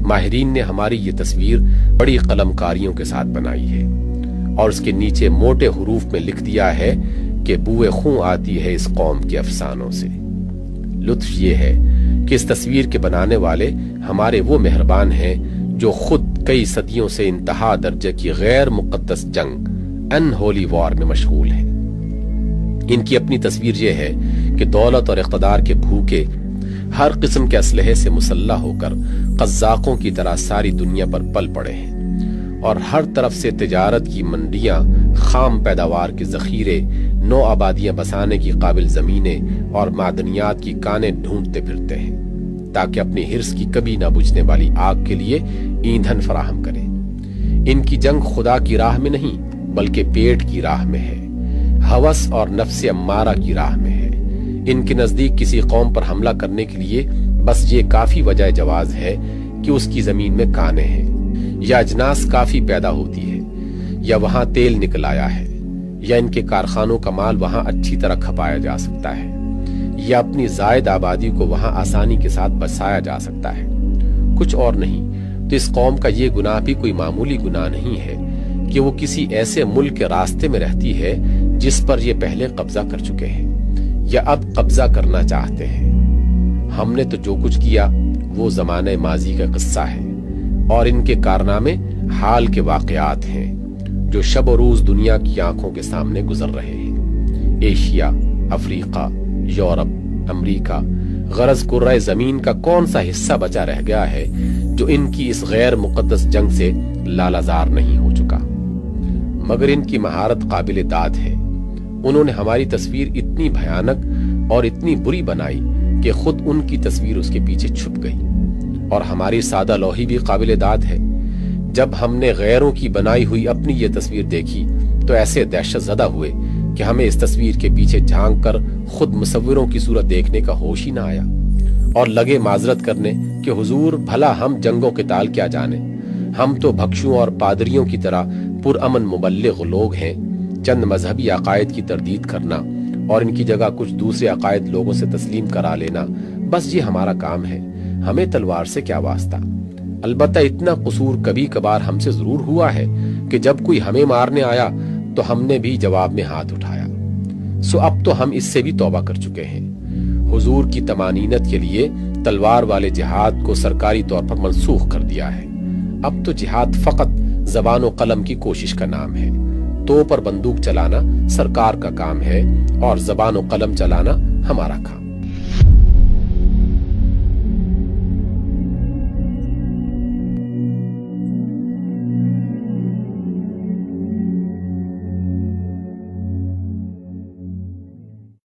ماہرین نے ہماری یہ تصویر بڑی قلم کاریوں کے ساتھ بنائی ہے اور اس کے نیچے موٹے حروف میں لکھ دیا ہے کہ بوئے خون آتی ہے اس قوم کے افسانوں سے۔ لطف یہ ہے کہ اس تصویر کے بنانے والے ہمارے وہ مہربان ہیں جو خود کئی صدیوں سے انتہا درجے کی غیر مقدس جنگ ان ہولی وار میں مشغول ہیں۔ ان کی اپنی تصویر یہ ہے کہ دولت اور اقتدار کے بھوکے ہر قسم کے اسلحے سے مسلح ہو کر قزاقوں کی طرح ساری دنیا پر پل پڑے ہیں اور ہر طرف سے تجارت کی منڈیاں، خام پیداوار کے ذخیرے، نو آبادیاں بسانے کی قابل زمینیں اور معدنیات کی کانیں ڈھونڈتے پھرتے ہیں تاکہ اپنی ہرس کی کبھی نہ بجھنے والی آگ کے لیے ایندھن فراہم کریں۔ ان کی جنگ خدا کی راہ میں نہیں بلکہ پیٹ کی راہ میں ہے، ہوس اور نفس امارہ کی راہ میں ہے۔ ان کے نزدیک کسی قوم پر حملہ کرنے کے لیے بس یہ کافی وجہ جواز ہے کہ اس کی زمین میں کانیں ہیں، یا اجناس کافی پیدا ہوتی ہے، یا وہاں تیل نکل آیا ہے، یا ان کے کارخانوں کا مال وہاں اچھی طرح کھپایا جا سکتا ہے، یا اپنی زائد آبادی کو وہاں آسانی کے ساتھ بسایا جا سکتا ہے، کچھ اور نہیں۔ تو اس قوم کا یہ گناہ بھی کوئی معمولی گناہ نہیں ہے کہ وہ کسی ایسے ملک کے راستے میں رہتی ہے جس پر یہ پہلے قبضہ کر چکے ہیں یا اب قبضہ کرنا چاہتے ہیں۔ ہم نے تو جو کچھ کیا وہ زمانہ ماضی کا قصہ ہے اور ان کے کارنامے حال کے واقعات ہیں جو شب و روز دنیا کی آنکھوں کے سامنے گزر رہے ہیں۔ ایشیا، افریقہ، یورپ، امریکہ، غرض کرۂ زمین کا کون سا حصہ بچا رہ گیا ہے جو ان کی اس غیر مقدس جنگ سے لالہزار نہیں ہو چکا؟ مگر ان کی مہارت قابل داد ہے۔ انہوں نے ہماری تصویر اتنی بھیانک اور اتنی بری بنائی کہ خود ان کی تصویر اس کے پیچھے چھپ گئی، اور ہماری سادہ لوحی بھی قابل داد ہے۔ جب ہم نے غیروں کی بنائی ہوئی اپنی یہ تصویر دیکھی تو ایسے دہشت زدہ ہوئے کہ ہمیں اس تصویر کے پیچھے جھانک کر خود مصوروں کی صورت دیکھنے کا ہوش ہی نہ آیا، اور لگے معذرت کرنے کہ حضور بھلا ہم جنگوں کے تال کیا جانے، ہم تو بھکشوں اور پادریوں کی طرح پرامن مبلغ لوگ ہیں۔ چند مذہبی عقائد کی تردید کرنا اور ان کی جگہ کچھ دوسرے عقائد لوگوں سے تسلیم کرا لینا، بس یہ ہمارا کام ہے، ہمیں تلوار سے کیا واسطہ۔ البتہ اتنا قصور کبھی کبھار ہم سے ضرور ہوا ہے کہ جب کوئی ہمیں مارنے آیا تو ہم نے بھی جواب میں ہاتھ اٹھایا۔ سو اب تو ہم اس سے بھی توبہ کر چکے ہیں۔ حضور کی طمانینت کے لیے تلوار والے جہاد کو سرکاری طور پر منسوخ کر دیا ہے۔ اب تو جہاد فقط زبان و قلم کی کوشش کا نام ہے۔ تو پر بندوق چلانا سرکار کا کام ہے اور زبان و قلم چلانا ہمارا کام۔